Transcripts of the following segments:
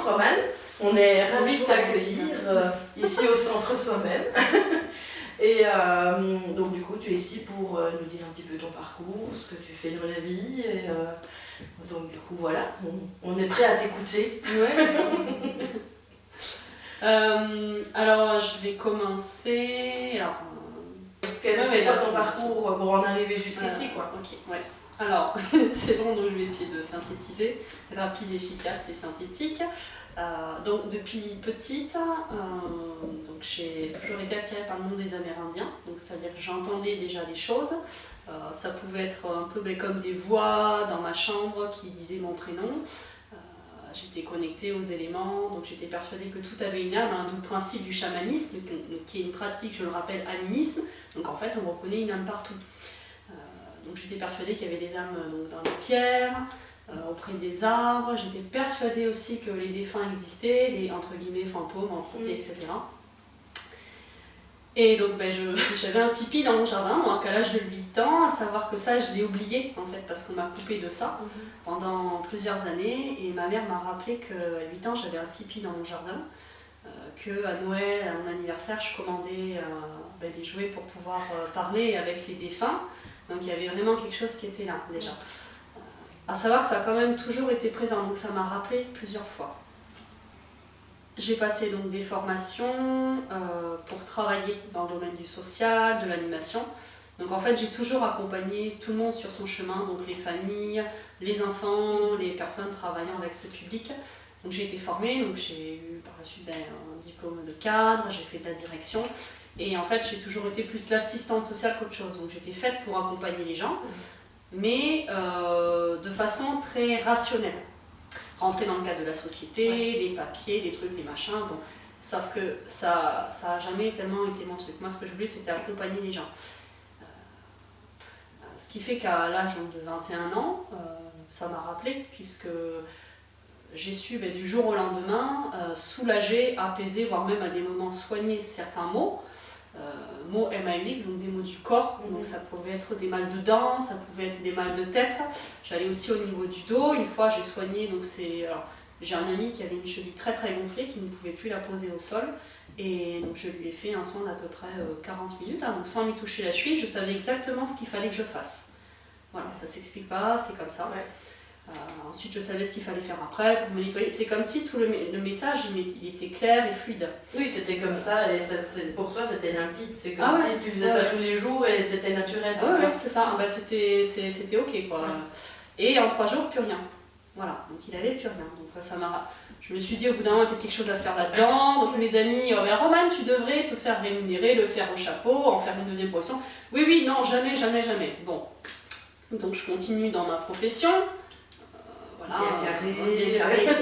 Romane. On est ravis de Bonjour, t'accueillir ici au centre soi-même. Et donc du coup, tu es ici pour nous dire un petit peu ton parcours, ce que tu fais dans la vie. Et, donc du coup, voilà, on est prêt à t'écouter. Ouais. Alors, je vais commencer. Alors, C'est quoi ton parcours pour en arriver jusqu'ici, quoi? Ok, ouais. Alors, c'est long, donc je vais essayer de synthétiser, rapide, efficace et synthétique. Donc depuis petite, donc j'ai toujours été attirée par le monde des Amérindiens, donc c'est-à-dire que j'entendais déjà des choses. Ça pouvait être un peu comme des voix dans ma chambre qui disaient mon prénom. J'étais connectée aux éléments, donc j'étais persuadée que tout avait une âme, d'où le principe du chamanisme, qui est une pratique, je le rappelle, animisme. Donc en fait, on reconnaît une âme partout. Donc j'étais persuadée qu'il y avait des âmes donc, dans les pierres, auprès des arbres. J'étais persuadée aussi que les défunts existaient, les entre guillemets fantômes, entités, etc. Et donc j'avais un tipi dans mon jardin, donc à l'âge de 8 ans, à savoir que ça je l'ai oublié en fait parce qu'on m'a coupé de ça pendant plusieurs années. Et ma mère m'a rappelé qu'à 8 ans j'avais un tipi dans mon jardin, qu'à Noël, à mon anniversaire, je commandais des jouets pour pouvoir parler avec les défunts. Donc il y avait vraiment quelque chose qui était là déjà. À savoir que ça a quand même toujours été présent, donc ça m'a rappelé plusieurs fois. J'ai passé donc des formations pour travailler dans le domaine du social, de l'animation. Donc en fait j'ai toujours accompagné tout le monde sur son chemin, donc les familles, les enfants, les personnes travaillant avec ce public. Donc j'ai été formée, donc j'ai eu par la suite un diplôme de cadre, j'ai fait de la direction. Et en fait, j'ai toujours été plus l'assistante sociale qu'autre chose. Donc j'étais faite pour accompagner les gens, mais de façon très rationnelle. Rentrer dans le cadre de la société, les papiers, les trucs, les machins. Bon. Sauf que ça a jamais tellement été mon truc. Moi, ce que je voulais, c'était accompagner les gens. Ce qui fait qu'à l'âge de 21 ans, ça m'a rappelé, puisque j'ai su du jour au lendemain soulager, apaiser, voire même à des moments soigner certains maux. Mots MAUX, donc des maux du corps, donc ça pouvait être des mal de dents, ça pouvait être des mal de tête. J'allais aussi au niveau du dos. Une fois j'ai soigné, donc j'ai un ami qui avait une cheville très très gonflée, qui ne pouvait plus la poser au sol, et donc je lui ai fait un soin d'à peu près 40 minutes, donc sans lui toucher la cheville, je savais exactement ce qu'il fallait que je fasse. Voilà, ça s'explique pas, c'est comme ça. Ensuite, je savais ce qu'il fallait faire après pour me nettoyer. C'est comme si tout le message il était clair et fluide. Oui, c'était comme ça, et pour toi c'était limpide. C'est comme si tu faisais ça tous les jours et c'était naturel. Oui, c'est ça. C'était ok, quoi. Et en 3 jours, plus rien. Voilà, donc il avait plus rien. Donc je me suis dit au bout d'un moment, peut-être quelque chose à faire là-dedans. Donc mes amis, Romane, tu devrais te faire rémunérer, le faire au chapeau, en faire une deuxième profession. Oui, non, jamais, jamais, jamais. Bon, donc je continue dans ma profession. Bien carré, etc.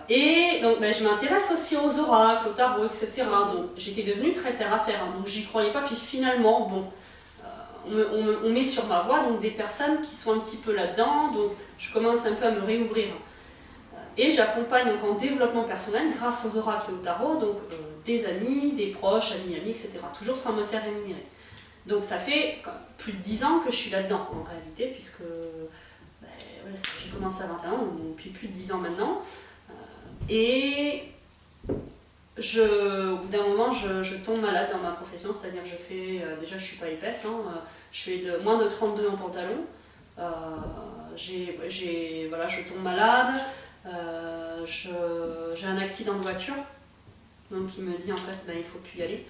Et donc je m'intéresse aussi aux oracles, au tarot, etc. Donc j'étais devenue très terre à terre, donc j'y croyais pas. Puis finalement, on met sur ma voie donc des personnes qui sont un petit peu là-dedans, donc je commence un peu à me réouvrir. Et j'accompagne donc en développement personnel grâce aux oracles et au tarot, donc des amis, des proches, amis, etc. Toujours sans me faire rémunérer. Donc ça fait plus de 10 ans que je suis là-dedans en réalité, puisque j'ai commencé à 21 ans, donc depuis plus de 10 ans maintenant. Et au bout d'un moment, je tombe malade dans ma profession, c'est-à-dire je fais, déjà je suis pas épaisse, je fais moins de 32 en pantalon. Je tombe malade, j'ai un accident de voiture. Donc il me dit en fait il faut plus y aller.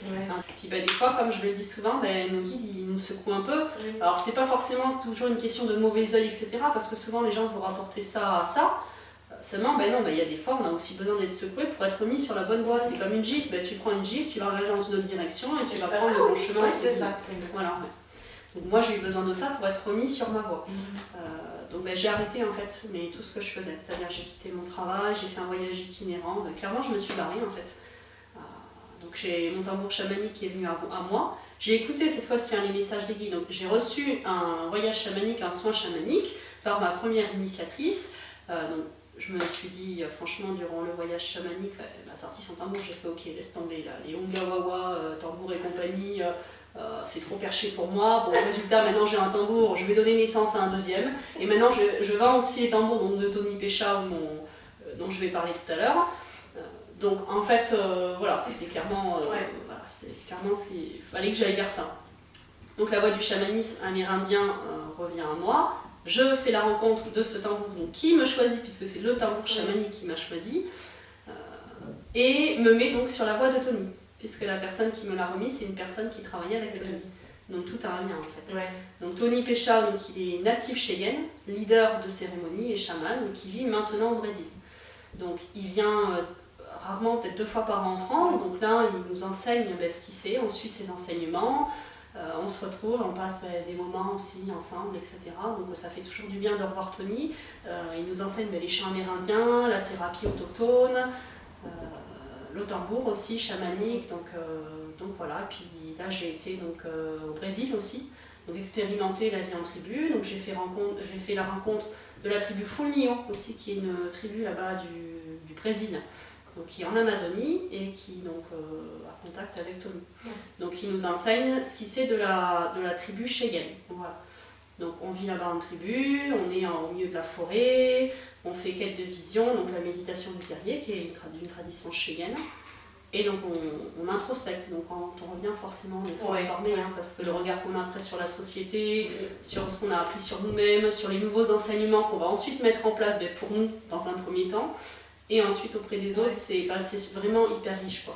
Puis des fois, comme je le dis souvent, nos guides ils nous secouent un peu. Alors c'est pas forcément toujours une question de mauvais œil, etc. Parce que souvent les gens vont rapporter ça à ça. Seulement il y a des fois on a aussi besoin d'être secoué pour être mis sur la bonne voie. C'est comme une gifle, tu prends une gifle, tu vas regarder dans une autre direction et tu vas prendre le bon chemin. C'est ça. Voilà. Donc moi j'ai eu besoin de ça pour être remis sur ma voie. Donc j'ai arrêté en fait tout ce que je faisais. C'est-à-dire j'ai quitté mon travail, j'ai fait un voyage itinérant. Clairement je me suis barrée en fait. Donc j'ai mon tambour chamanique qui est venu à moi. J'ai écouté cette fois-ci les messages des guides. Donc j'ai reçu un voyage chamanique, un soin chamanique par ma première initiatrice. Donc je me suis dit, franchement, durant le voyage chamanique, elle m'a sorti son tambour. J'ai fait ok, laisse tomber là. Les Ongawawa, tambour et compagnie, c'est trop perché pour moi. Bon, résultat, maintenant j'ai un tambour, je vais donner naissance à un deuxième. Et maintenant je vends aussi les tambours donc, de Tony Pécha, dont je vais parler tout à l'heure. Donc en fait, voilà, c'était clairement, ce qu'il fallait que j'aille vers ça. Donc la voie du chamanisme amérindien revient à moi. Je fais la rencontre de ce tambour donc, qui me choisit, puisque c'est le tambour chamanique qui m'a choisi, et me met donc sur la voie de Tony, puisque la personne qui me l'a remis, c'est une personne qui travaillait avec Tony. Donc tout a un lien en fait. Donc Tony Pecha, donc, il est natif Cheyenne, leader de cérémonie et chaman, donc, qui vit maintenant au Brésil. Donc il vient rarement, peut-être 2 fois par an en France, donc là il nous enseigne ce qu'il sait, on suit ses enseignements. On se retrouve, on passe des moments aussi ensemble, etc. Donc ça fait toujours du bien de revoir Tony. Il nous enseigne les chants amérindiens, la thérapie autochtone, le tambour aussi, chamanique. Donc voilà, puis là j'ai été au Brésil aussi, donc expérimenter la vie en tribu. Donc j'ai fait la rencontre de la tribu Fulnio aussi, qui est une tribu là-bas du Brésil. Donc, qui est en Amazonie et qui a contact avec Tony. Donc il nous enseigne ce qu'il sait de la tribu Cheyenne. Voilà. Donc on vit là-bas en tribu, on est au milieu de la forêt, on fait quête de vision, donc la méditation du guerrier qui est d'une tradition cheyenne. Et donc on introspecte, donc quand on revient forcément on est transformé, parce que le regard qu'on a après sur la société, sur ce qu'on a appris sur nous-mêmes, sur les nouveaux enseignements qu'on va ensuite mettre en place pour nous dans un premier temps, et ensuite auprès des autres, c'est vraiment hyper riche, quoi.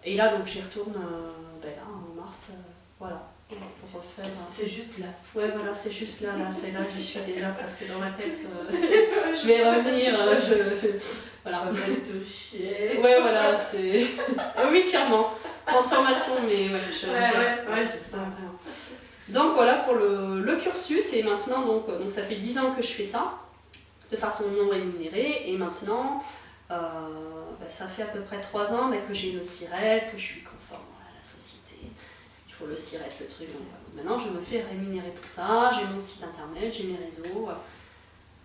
Et là, donc, j'y retourne là, en mars, voilà, pour refaire... C'est juste là. Ouais, voilà, c'est juste là, c'est là, j'y suis déjà presque dans ma tête. Je vais revenir, voilà. On va te chier. Ouais, voilà, c'est... oui, clairement. Transformation, mais ouais, c'est ça. Donc voilà pour le cursus, et maintenant, donc ça fait 10 ans que je fais ça, de façon non rémunérée, et maintenant ça fait à peu près 3 ans que j'ai le SIRET, que je suis conforme à la société, il faut le SIRET, le truc. Donc, maintenant je me fais rémunérer pour ça, j'ai mon site internet, j'ai mes réseaux,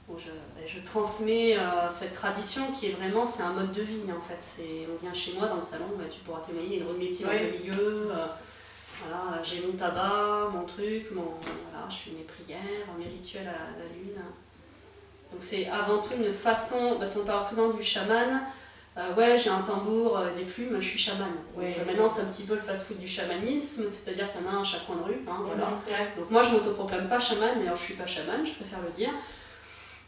où je transmets cette tradition qui est vraiment, c'est un mode de vie en fait. On vient chez moi dans le salon, tu pourras témoigner, il y a une métier dans le milieu, voilà, j'ai mon tabac, mon truc, voilà, je fais mes prières, mes rituels à la lune. Donc c'est avant tout une façon, parce qu'on parle souvent du chaman, j'ai un tambour, des plumes, je suis chaman. Donc, maintenant c'est un petit peu le fast-food du chamanisme, c'est-à-dire qu'il y en a un à chaque coin de rue. Voilà. Donc moi je ne m'autoproclame pas chaman, d'ailleurs je ne suis pas chaman, je préfère le dire.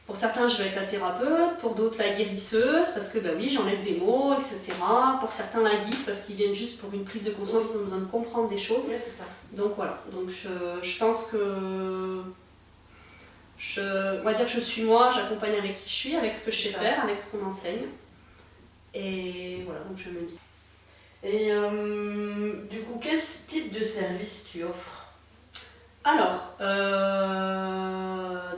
Pour certains je vais être la thérapeute, pour d'autres la guérisseuse, parce que j'enlève des mots, etc. Pour certains la guide, parce qu'ils viennent juste pour une prise de conscience, ils ont besoin de comprendre des choses. C'est ça. Donc voilà, donc je pense que... on va dire que je suis moi, j'accompagne avec qui je suis, avec ce que je sais faire, avec ce qu'on enseigne. Et voilà, donc je me dis. Et du coup, quel type de service tu offres? Alors,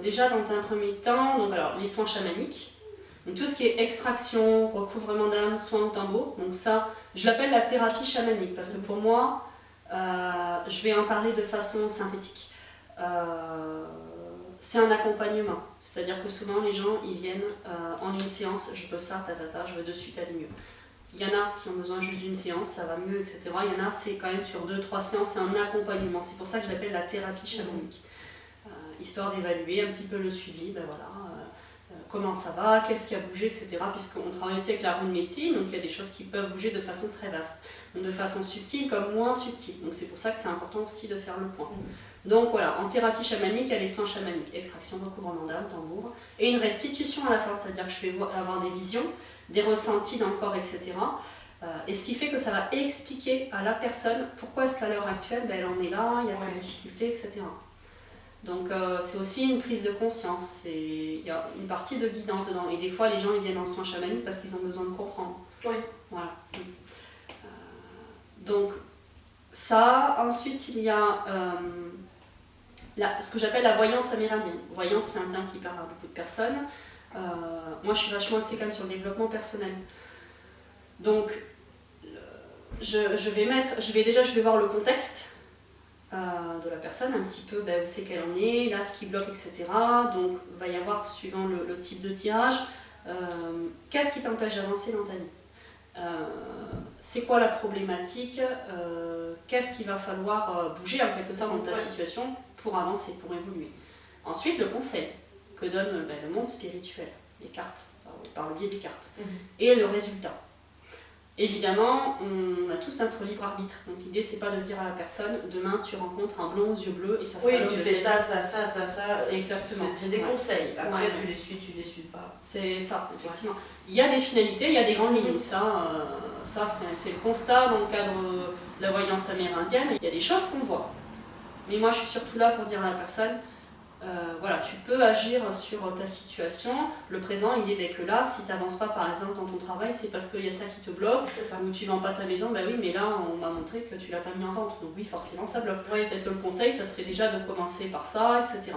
déjà dans un premier temps, les soins chamaniques. Donc tout ce qui est extraction, recouvrement d'âme, soins au tambour. Donc ça, je l'appelle la thérapie chamanique parce que pour moi, je vais en parler de façon synthétique. C'est un accompagnement, c'est-à-dire que souvent les gens ils viennent en une séance, je veux ça, je veux de suite aller mieux. Il y en a qui ont besoin juste d'une séance, ça va mieux, etc. Il y en a, c'est quand même sur 2-3 séances, c'est un accompagnement. C'est pour ça que je l'appelle la thérapie chamanique. Histoire d'évaluer un petit peu le suivi, comment ça va, qu'est-ce qui a bougé, etc. Puisqu'on travaille aussi avec la rune médecine, donc il y a des choses qui peuvent bouger de façon très vaste. Donc de façon subtile comme moins subtile. Donc c'est pour ça que c'est important aussi de faire le point. Donc voilà, en thérapie chamanique, il y a les soins chamaniques, extraction, recouvrement d'âme, tambour, et une restitution à la fin, c'est-à-dire que je vais avoir des visions, des ressentis dans le corps, etc. Et ce qui fait que ça va expliquer à la personne pourquoi est-ce qu'à l'heure actuelle, elle en est là, il y a ses difficultés, etc. Donc c'est aussi une prise de conscience, il y a une partie de guidance dedans. Et des fois, les gens ils viennent en soins chamaniques parce qu'ils ont besoin de comprendre. Voilà. Donc ça, ensuite il y a ce que j'appelle la voyance amérindienne. Voyance, c'est un terme qui parle à beaucoup de personnes. Moi, je suis vachement axée quand même sur le développement personnel. Donc, je vais voir le contexte de la personne, un petit peu où c'est qu'elle en est, là, ce qui bloque, etc. Donc, il va y avoir, suivant le type de tirage, qu'est-ce qui t'empêche d'avancer dans ta vie ? C'est quoi la problématique, qu'est-ce qu'il va falloir bouger en quelque sorte dans ta situation pour avancer, pour évoluer. Ensuite, le conseil que donne le monde spirituel. les cartes, par le biais des cartes, et le résultat. Évidemment, on a tous notre libre arbitre. Donc l'idée, c'est pas de dire à la personne, demain tu rencontres un blond aux yeux bleus et ça sera oui, tu fais ça. Exactement. C'est des conseils. Après, tu les suis pas. C'est ça, effectivement. Il y a des finalités, il y a des grandes lignes. Ça c'est le constat dans le cadre de la voyance amérindienne. Il y a des choses qu'on voit. Mais moi, je suis surtout là pour dire à la personne, voilà, tu peux agir sur ta situation. Le présent, il est que là, si tu n'avances pas par exemple dans ton travail, c'est parce qu'il y a ça qui te bloque, ou tu ne vends pas ta maison, bah oui, mais là, on m'a montré que tu l'as pas mis en vente. Donc oui, forcément, ça bloque. Oui. Peut-être que le conseil, ça serait déjà de commencer par ça, etc.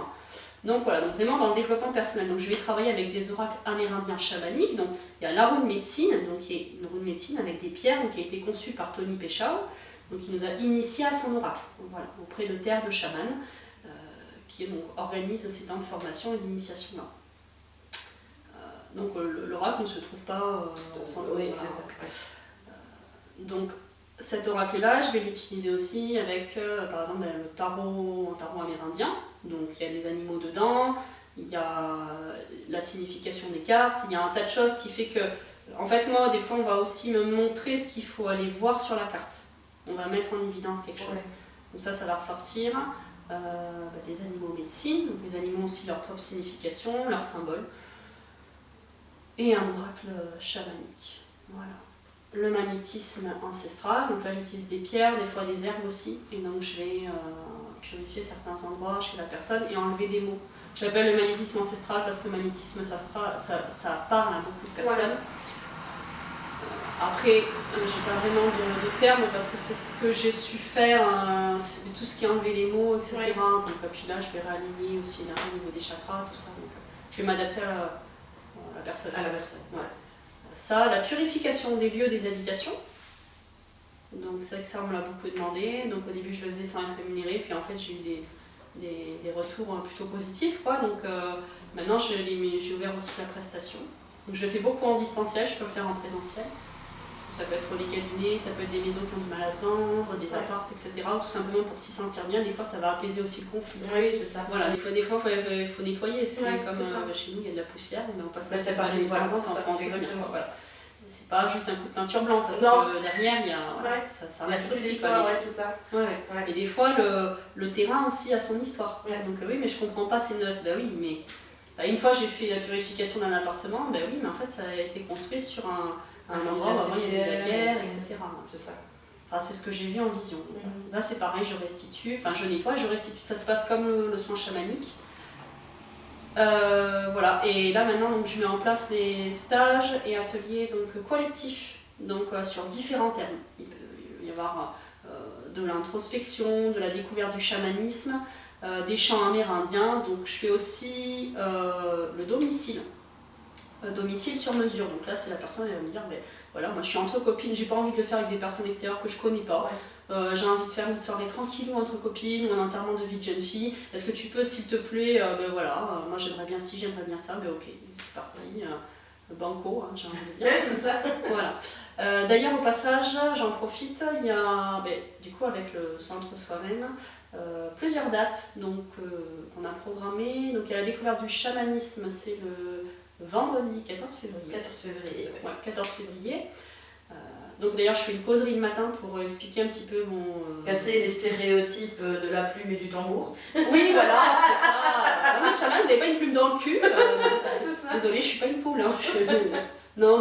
Donc voilà, donc vraiment dans le développement personnel. Donc je vais travailler avec des oracles amérindiens chamaniques. Donc il y a la rune médecine, donc qui est une rune médecine avec des pierres, donc, qui a été conçue par Tony Péchao, donc il nous a initiés à son oracle. Donc voilà, auprès de terres de chamans. Qui donc, organise ces temps de formation et d'initiation là. Donc l'oracle ne se trouve pas sans oui, voilà. c'est ça. Donc cet oracle-là, je vais l'utiliser aussi avec, par exemple, le tarot amérindien. Donc il y a des animaux dedans, il y a la signification des cartes, il y a un tas de choses qui fait que, en fait, moi, des fois, on va aussi me montrer ce qu'il faut aller voir sur la carte. On va mettre en évidence quelque chose. Donc ça va ressortir. Les animaux médecine, donc les animaux ont aussi leur propre signification, leur symbole, et un oracle chamanique. Voilà. Le magnétisme ancestral, donc là j'utilise des pierres, des fois des herbes aussi, et donc je vais purifier certains endroits chez la personne et enlever des mots. Je l'appelle le magnétisme ancestral parce que le magnétisme ça parle à beaucoup de personnes. Après, j'ai pas vraiment de termes parce que c'est ce que j'ai su faire, c'est tout ce qui a enlevé les mots, etc. Ouais. Donc, puis là, je vais réaligner aussi l'énergie au niveau des chakras, tout ça. Donc, je vais m'adapter à la personne. À la personne. Ouais. Ça, la purification des lieux, des habitations. Donc, c'est vrai que ça, on me l'a beaucoup demandé. Donc, au début, je le faisais sans être rémunérée. Puis, en fait, j'ai eu des retours plutôt positifs, quoi. Donc, maintenant, j'ai ouvert aussi la prestation. Donc, je le fais beaucoup en distanciel, je peux le faire en présentiel. Ça peut être les cabinets, ça peut être des maisons qui ont du mal à se vendre, des apparts, etc. Ou tout simplement pour s'y sentir bien. Des fois, ça va apaiser aussi le conflit. Oui, c'est ça. Voilà, des fois, il faut nettoyer. C'est comme chez nous, il y a de la poussière, mais on passe à c'est pareil, de temps en temps. Exactement. Voilà. C'est pas juste un coup de peinture blanc, parce que derrière, il y a, ça reste aussi. C'est ça. Et des fois, le terrain aussi a son histoire. Donc oui, mais je comprends pas, c'est neuf. Bah oui, mais une fois, j'ai fait la purification d'un appartement. Bah oui, mais en fait, ça a été construit sur un endroit où avant il y avait de la guerre, etc. C'est ça. Enfin, c'est ce que j'ai vu en vision. Là, c'est pareil, je restitue, enfin, je nettoie, je restitue. Ça se passe comme le soin chamanique. Voilà, et là maintenant, donc, je mets en place les stages et ateliers donc, collectifs, donc, sur différents thèmes. Il peut y avoir de l'introspection, de la découverte du chamanisme, des chants amérindiens. Donc, je fais aussi le domicile. Domicile sur mesure, donc là c'est la personne, elle va me dire voilà, moi je suis entre copines, j'ai pas envie de le faire avec des personnes extérieures que je connais pas, j'ai envie de faire une soirée tranquille ou entre copines ou un enterrement de vie de jeune fille, est-ce que tu peux s'il te plaît, voilà, moi j'aimerais bien ci, j'aimerais bien ça, ok, c'est parti, banco, j'ai envie de dire. C'est ça. Voilà. D'ailleurs au passage, j'en profite, il y a du coup avec le centre soi-même, plusieurs dates donc, qu'on a programmées, donc il y a la découverte du chamanisme, c'est le vendredi 14 février. 14 février. Ouais, 14 février. Donc d'ailleurs, je fais une causerie le matin pour expliquer un petit peu mon... Casser les stéréotypes de la plume et du tambour. Oui, voilà, c'est ça. Non, chaman, vous n'avez pas une plume dans le cul. Désolée, je suis pas une poule. Hein. Non.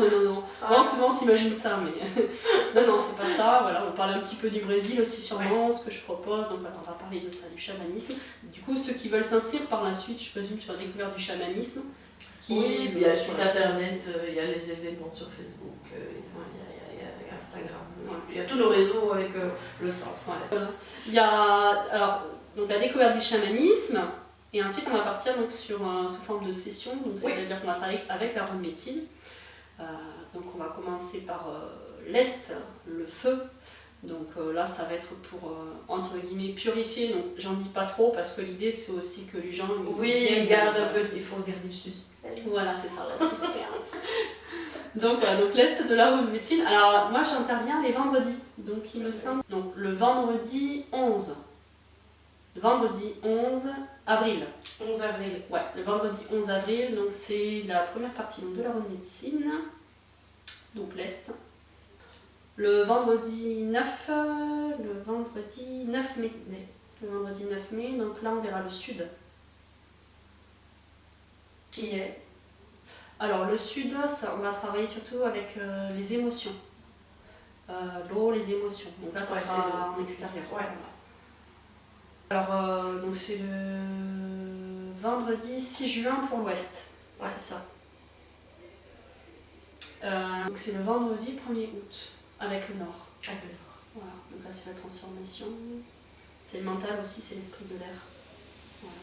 Bon, souvent, on s'imagine ça, mais... non, c'est pas ça. Voilà, on parle un petit peu du Brésil aussi sûrement, ce que je propose. Donc voilà, on va parler de ça, du chamanisme. Du coup, ceux qui veulent s'inscrire par la suite, je présume, sur la découverte du chamanisme, oui, il y a le site internet, il y a les événements sur Facebook, il y a Instagram, il y a tous nos réseaux avec le centre. Il y a alors, donc, la découverte du chamanisme, et ensuite on va partir donc, sous forme de session, c'est-à-dire qu'on va travailler avec la rune médecine. Donc on va commencer par l'Est, le feu. Donc là, ça va être pour, entre guillemets, purifier. Donc j'en dis pas trop parce que l'idée c'est aussi que les gens... il faut garder le suspense. Voilà, c'est ça, la suspense. Donc voilà, donc l'Est de la rune médecine. Alors moi j'interviens les vendredis. Donc il me semble... Donc le vendredi 11. le vendredi 11 avril. 11 avril. Ouais, le vendredi 11 avril, donc c'est la première partie donc, de la rue de médecine, donc l'Est. Le vendredi 9 mai. Le vendredi 9 mai, donc là on verra le sud. Qui est? Alors le sud, ça, on va travailler surtout avec les émotions. L'eau, les émotions. Donc là ça sera en extérieur. Ouais. Alors donc c'est le vendredi 6 juin pour l'ouest. Ouais. C'est ça. Donc c'est le vendredi 1er août avec le nord. Avec le nord. Voilà, donc là c'est la transformation. C'est le mental aussi, c'est l'esprit de l'air. Voilà.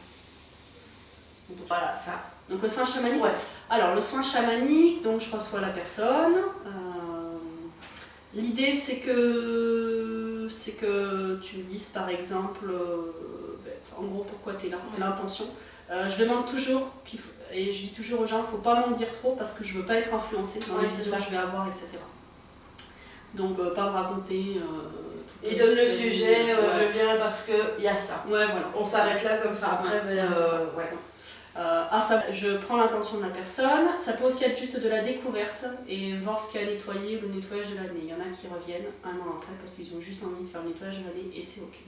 Voilà, ça. Donc le soin chamanique. Ouais. Alors le soin chamanique, donc je reçois la personne. L'idée c'est que tu me dises par exemple, en gros pourquoi tu es là, Ouais. l'intention. Je demande toujours, et je dis toujours aux gens, il ne faut pas m'en dire trop parce que je ne veux pas être influencée dans les visions que je vais avoir, etc. Donc pas me raconter... Il donne le sujet, ouais. je viens parce qu'il y a ça. Ouais, voilà. On s'arrête là comme ça, après, Ouais, c'est ça. ouais. Ça, je prends l'intention de la personne. Ça peut aussi être juste de la découverte et voir ce qu'il y a à nettoyer ou le nettoyage de l'année. Il y en a qui reviennent un an après parce qu'ils ont juste envie de faire le nettoyage de l'année et c'est ok.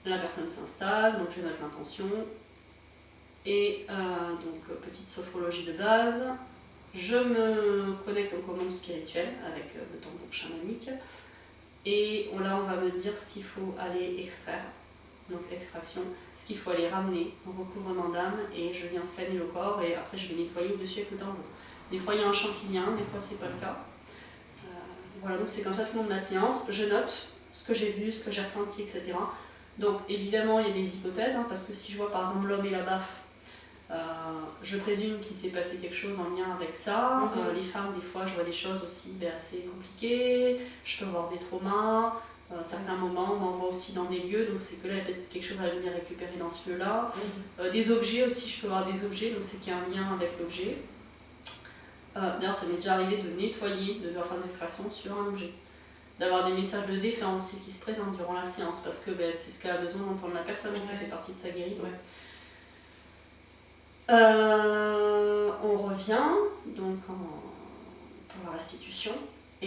La personne s'installe, donc je note l'intention. Et donc petite sophrologie de base. Je me connecte aux commandes spirituelles avec le tambour chamanique. Et là, on va me dire ce qu'il faut aller extraire. Donc extraction, ce qu'il faut aller ramener en recouvrement d'âme et je viens scanner le corps et après je vais nettoyer au-dessus avec le tambour. Des fois il y a un champ qui vient, des fois c'est pas le cas. Voilà, donc c'est comme ça tout le long de ma séance. Je note ce que j'ai vu, ce que j'ai ressenti, etc. Donc évidemment il y a des hypothèses, parce que si je vois par exemple l'homme et la baffe, je présume qu'il s'est passé quelque chose en lien avec ça. Les femmes, des fois je vois des choses aussi assez compliquées, je peux voir des traumas. Certains moments, on m'envoie aussi dans des lieux, donc c'est que là il y a peut-être quelque chose à venir récupérer dans ce lieu-là. Des objets aussi, je peux voir des objets, donc c'est qu'il y a un lien avec l'objet. D'ailleurs, ça m'est déjà arrivé de nettoyer, de faire des extractions sur un objet. D'avoir des messages de défunts aussi qui se présentent durant la séance, parce que c'est ce qu'elle a besoin d'entendre la personne, ça fait partie de sa guérison. On revient donc pour la restitution.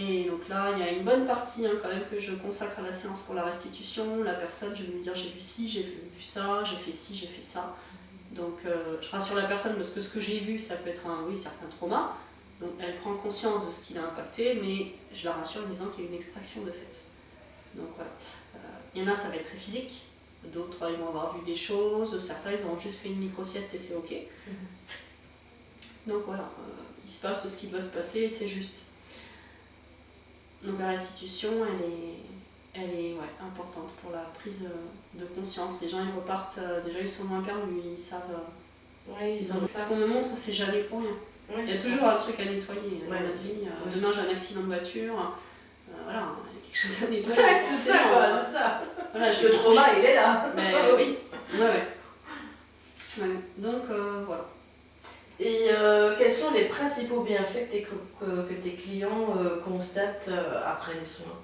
Et donc là, il y a une bonne partie quand même que je consacre à la séance pour la restitution. La personne, je vais lui dire j'ai vu ci, j'ai vu ça, j'ai fait ci, j'ai fait ça. Donc je rassure la personne parce que ce que j'ai vu, ça peut être un certain trauma. Donc elle prend conscience de ce qui l'a impacté, mais je la rassure en disant qu'il y a une extraction de fait. Donc voilà. Il y en a, ça va être très physique. D'autres, ils vont avoir vu des choses. Certains, ils auront juste fait une micro-sieste et c'est ok. Donc voilà, il se passe ce qui doit se passer et c'est juste. Donc la restitution, elle est importante pour la prise de conscience. Les gens ils repartent, déjà ils sont moins perdus, ils savent. Ce qu'on me montre, c'est jamais pour rien. Il y a toujours un truc à nettoyer dans notre vie. Demain j'ai un accident de voiture, voilà, il y a quelque chose à nettoyer. C'est ça quoi, c'est ça. Voilà, le trauma il est là. Mais oui, ouais. Donc voilà. Et quels sont les principaux bienfaits que tes clients constatent après les soins?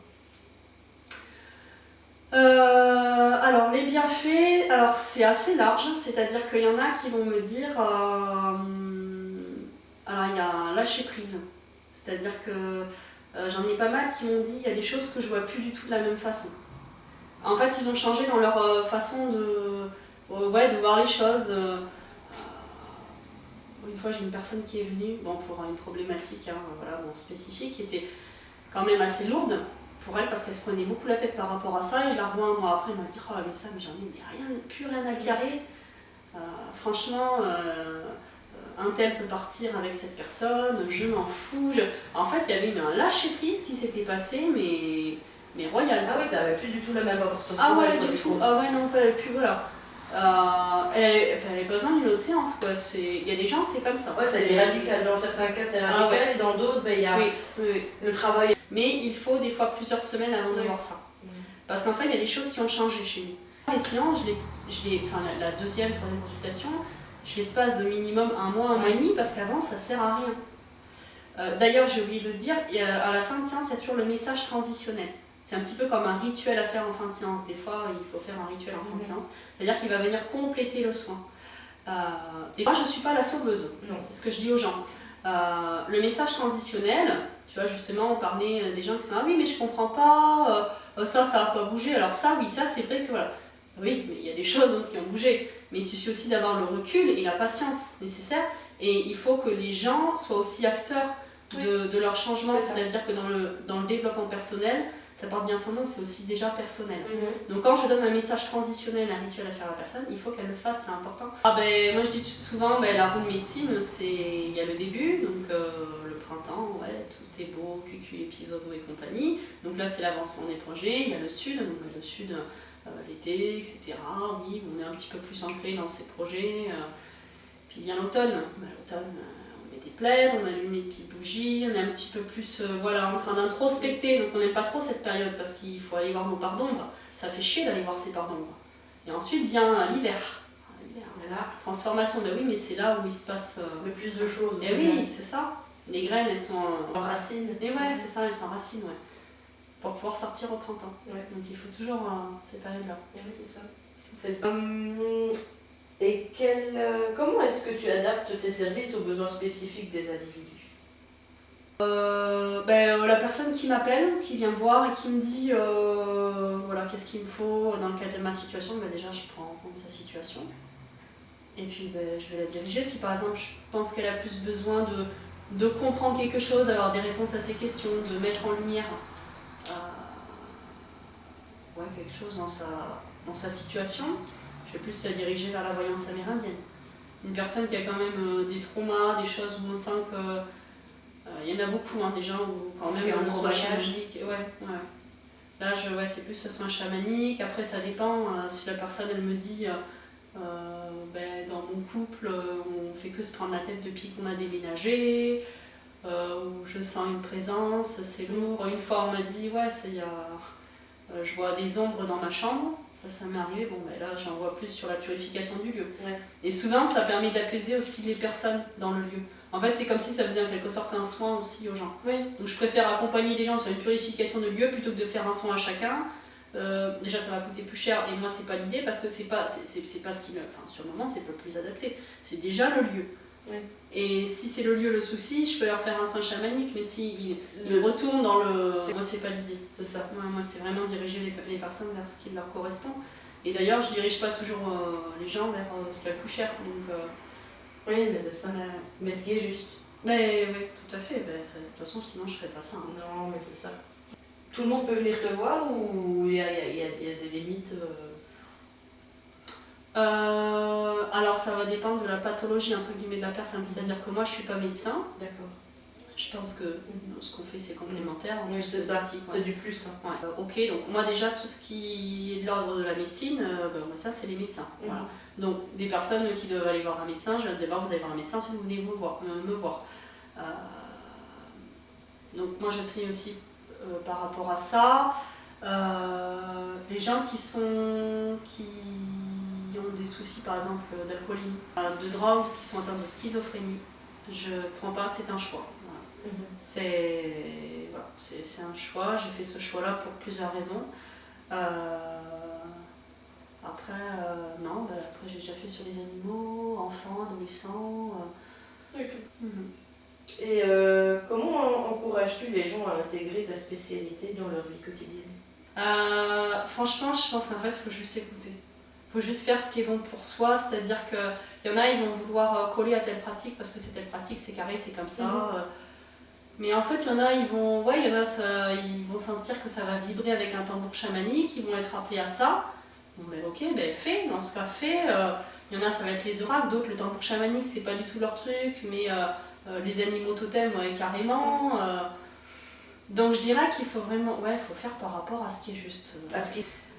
Alors les bienfaits, c'est assez large, c'est-à-dire qu'il y en a qui vont me dire, alors il y a lâcher prise, c'est-à-dire que j'en ai pas mal qui m'ont dit il y a des choses que je vois plus du tout de la même façon. En fait ils ont changé dans leur façon de voir les choses. Une fois, j'ai une personne qui est venue pour une problématique spécifique qui était quand même assez lourde pour elle parce qu'elle se prenait beaucoup la tête par rapport à ça. Et je la revois un mois après, elle m'a dit oh, mais ça, mais j'en ai plus rien à carrer. Franchement, un tel peut partir avec cette personne, je m'en fous. En fait, il y avait un lâcher-prise qui s'était passé, mais royal. Ah oui, ça n'avait plus du tout la même importance. Ah ouais, du tout. Ah ouais, non, plus voilà. Elle avait pas besoin d'une autre séance quoi. Il y a des gens c'est comme ça. Ouais, c'est radical. Dans certains cas c'est radical et dans d'autres il y a le travail. Mais il faut des fois plusieurs semaines avant de voir ça. Parce qu'en fait il y a des choses qui ont changé chez nous. Les séances, la deuxième, troisième consultation, je l'espace de minimum un mois et demi parce qu'avant ça sert à rien. D'ailleurs j'ai oublié de dire, à la fin de séance il y a toujours le message transitionnel. C'est un petit peu comme un rituel à faire en fin de séance. Des fois, il faut faire un rituel en fin de séance. C'est-à-dire qu'il va venir compléter le soin. Des fois, je ne suis pas la sauveuse. C'est ce que je dis aux gens. Le message transitionnel, tu vois, justement, on parlait des gens qui sont « Ah oui, mais je comprends pas, ça va pas bouger. » Alors ça, oui, ça, c'est vrai que voilà. Oui, mais il y a des choses qui ont bougé. Mais il suffit aussi d'avoir le recul et la patience nécessaire. Et il faut que les gens soient aussi acteurs de leur changement. C'est-à-dire que dans le développement personnel, ça porte bien son nom, c'est aussi déjà personnel. Donc quand je donne un message transitionnel, un rituel à faire à la personne, il faut qu'elle le fasse, c'est important. Moi je dis souvent, la roue de médecine, il y a le début, donc le printemps, tout est beau, cucul, les petits oiseaux et compagnie. Donc là c'est l'avancement des projets, il y a le sud, donc le sud, l'été, etc. Oui, on est un petit peu plus ancré dans ces projets. Puis il vient l'automne. L'automne, on met des plaids, on allume les petites bougies, on est un petit peu plus en train d'introspecter. Donc on n'aime pas trop cette période parce qu'il faut aller voir nos parts d'ombre. Ça fait chier d'aller voir ces parts d'ombre. Et ensuite vient l'hiver. Voilà. Transformation, oui, mais c'est là où il se passe le plus de choses. Et oui, c'est ça. Les graines, elles sont en racines. Et c'est ça, elles s'enracinent, pour pouvoir sortir au printemps. Donc il faut toujours ces périodes-là. Et oui, c'est ça. Et comment est-ce que tu adaptes tes services aux besoins spécifiques des individus? La personne qui m'appelle, qui vient me voir et qui me dit qu'est-ce qu'il me faut dans le cadre de ma situation, déjà je prends en compte sa situation. Et puis je vais la diriger. Si par exemple je pense qu'elle a plus besoin de comprendre quelque chose, d'avoir des réponses à ses questions, de mettre en lumière quelque chose dans sa situation, je vais plus la diriger vers la voyance amérindienne. Une personne qui a quand même des traumas, des choses où on sent que... Il y en a beaucoup, des gens où quand même le soin chamanique... Là, c'est plus le soin chamanique. Après, ça dépend. Si la personne, elle me dit... dans mon couple, on fait que se prendre la tête depuis qu'on a déménagé, où je sens une présence, c'est lourd. Une fois, on m'a dit, je vois des ombres dans ma chambre. Ça m'est arrivé, là j'en vois plus sur la purification du lieu. Et souvent ça permet d'apaiser aussi les personnes dans le lieu. En fait c'est comme si ça faisait en quelque sorte un soin aussi aux gens. Donc je préfère accompagner des gens sur une purification de lieu plutôt que de faire un soin à chacun. Déjà ça va coûter plus cher et moi c'est pas l'idée parce que c'est pas ce qui me... sur le moment c'est pas le plus adapté. C'est déjà le lieu. Et si c'est le lieu le souci, je peux leur faire un soin chamanique, mais si ils retournent dans le... Moi c'est pas l'idée. C'est ça. Moi c'est vraiment diriger les personnes vers ce qui leur correspond. Et d'ailleurs je dirige pas toujours les gens vers ce qui est le plus cher. Donc, oui, mais c'est ça. Mais ce qui est juste. Oui, tout à fait. De toute façon sinon je ferais pas ça. Non, mais c'est ça. Tout le monde peut venir te voir ou il y a des limites Alors ça va dépendre de la pathologie entre guillemets de la personne, c'est-à-dire que moi je suis pas médecin. D'accord. Je pense que ce qu'on fait c'est complémentaire. Oui, c'est ça, c'est du plus. Ok, donc moi déjà tout ce qui est de l'ordre de la médecine, ça c'est les médecins. Voilà. Donc des personnes qui doivent aller voir un médecin, je vais d'abord vous allez voir un médecin si vous venez me voir. Donc moi je trie aussi par rapport à ça. Les gens qui ont des soucis par exemple d'alcoolémie, de drogue, qui sont atteints de schizophrénie, je prends pas, c'est un choix. C'est un choix, j'ai fait ce choix-là pour plusieurs raisons. Après j'ai déjà fait sur les animaux, enfants, adolescents. Et comment encourages-tu les gens à intégrer ta spécialité dans leur vie quotidienne? Franchement, je pense qu'en fait, il faut juste écouter. Il faut juste faire ce qui est bon pour soi, c'est-à-dire qu'il y en a, ils vont vouloir coller à telle pratique parce que c'est telle pratique, c'est carré, c'est comme ça. Mais en fait, il y en a, ils vont sentir que ça va vibrer avec un tambour chamanique, ils vont être appelés à ça. Fais, dans ce cas, fais. Il y en a, ça va être les oracles, d'autres, le tambour chamanique, c'est pas du tout leur truc, mais les animaux totems, carrément. Donc je dirais qu'il faut vraiment, faut faire par rapport à ce qui est juste.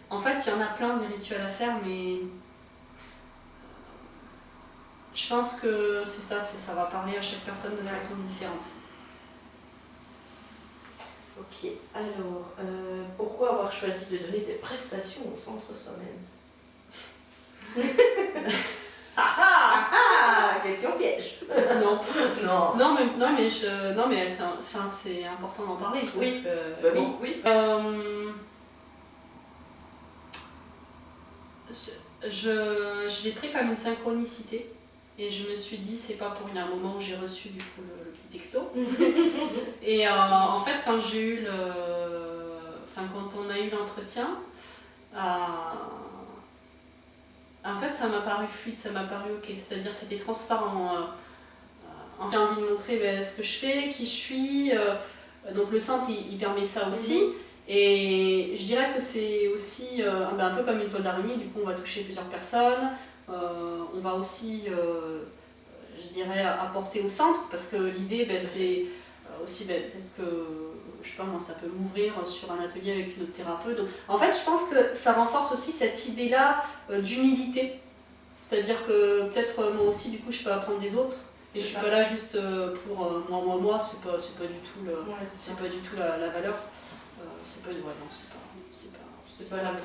En fait, il y en a plein des rituels à faire, mais je pense que ça va parler à chaque personne de façon différente. Ok, alors, pourquoi avoir choisi de donner des prestations au centre soi-même? Question piège. Non. Non. Non, mais c'est important d'en parler. Oui. Parce que, Oui. Je l'ai pris comme une synchronicité et je me suis dit c'est pas pour rien. Un moment où j'ai reçu du coup le petit texto et en fait quand on a eu l'entretien, en fait ça m'a paru fluide, ça m'a paru ok, c'est-à-dire c'était transparent. J'ai envie de montrer ce que je fais, qui je suis. Donc le centre il permet ça aussi. Et je dirais que c'est aussi un peu comme une toile d'araignée, du coup on va toucher plusieurs personnes. On va aussi, je dirais, apporter au centre, parce que l'idée c'est aussi peut-être que, je sais pas moi, ça peut m'ouvrir sur un atelier avec une autre thérapeute. Donc, en fait je pense que ça renforce aussi cette idée-là d'humilité. C'est-à-dire que peut-être moi aussi du coup je peux apprendre des autres. Et je suis pas là juste pour moi, c'est pas du tout la valeur. C'est pas le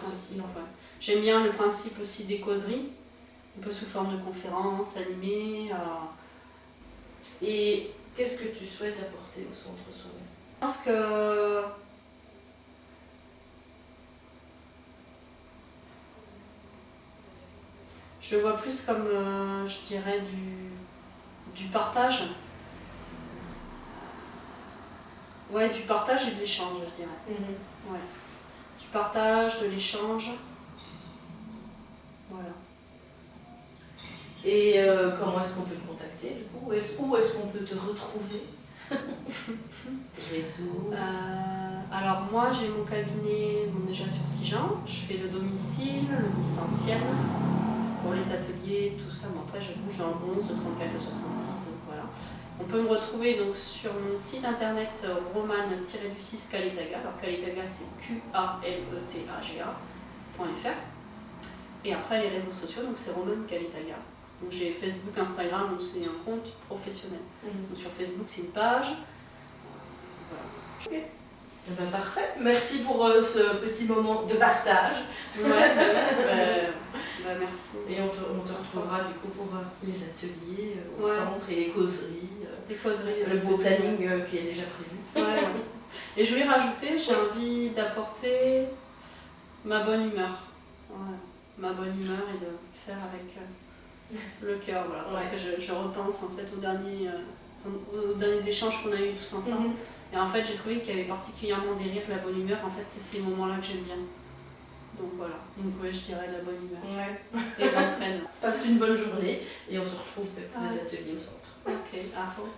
principe. Ouais. J'aime bien le principe aussi des causeries, un peu sous forme de conférences, animées. Et qu'est-ce que tu souhaites apporter au centre soi-même? Je pense que je le vois plus comme, je dirais, du partage. Ouais, du partage et de l'échange, je dirais. Ouais. Du partage, de l'échange. Voilà. Et comment est-ce qu'on peut te contacter du coup? Où est-ce qu'on peut te retrouver? Réseau. Alors moi j'ai mon cabinet déjà sur Sigean, je fais le domicile, le distanciel, pour les ateliers, tout ça. Bon, après je bouge dans le 11, le 34, le 66, donc voilà. On peut me retrouver donc sur mon site internet romane-du6 Kaletaga. Alors Kaletaga c'est QALETAGA.fr. Et après les réseaux sociaux, donc c'est Romane Kaletaga. Donc j'ai Facebook, Instagram, donc c'est un compte professionnel. Donc sur Facebook c'est une page. Voilà. Ok. Eh ben, parfait. Merci pour ce petit moment de partage. Merci. Et on te retrouvera du coup pour les ateliers au centre et les causeries. Le beau planning qui est déjà prévu. Ouais. Et je voulais rajouter, j'ai envie d'apporter ma bonne humeur. Voilà. Ma bonne humeur et de faire avec le cœur. Voilà. Parce que je repense en fait aux derniers échanges qu'on a eu tous ensemble. Et en fait, j'ai trouvé qu'il y avait particulièrement des rires, la bonne humeur. En fait, c'est ces moments-là que j'aime bien. Donc voilà. Donc je dirais la bonne humeur. Ouais. Et l'entraîne. Passe une bonne journée et on se retrouve pour les ateliers au centre. Ok, à fond.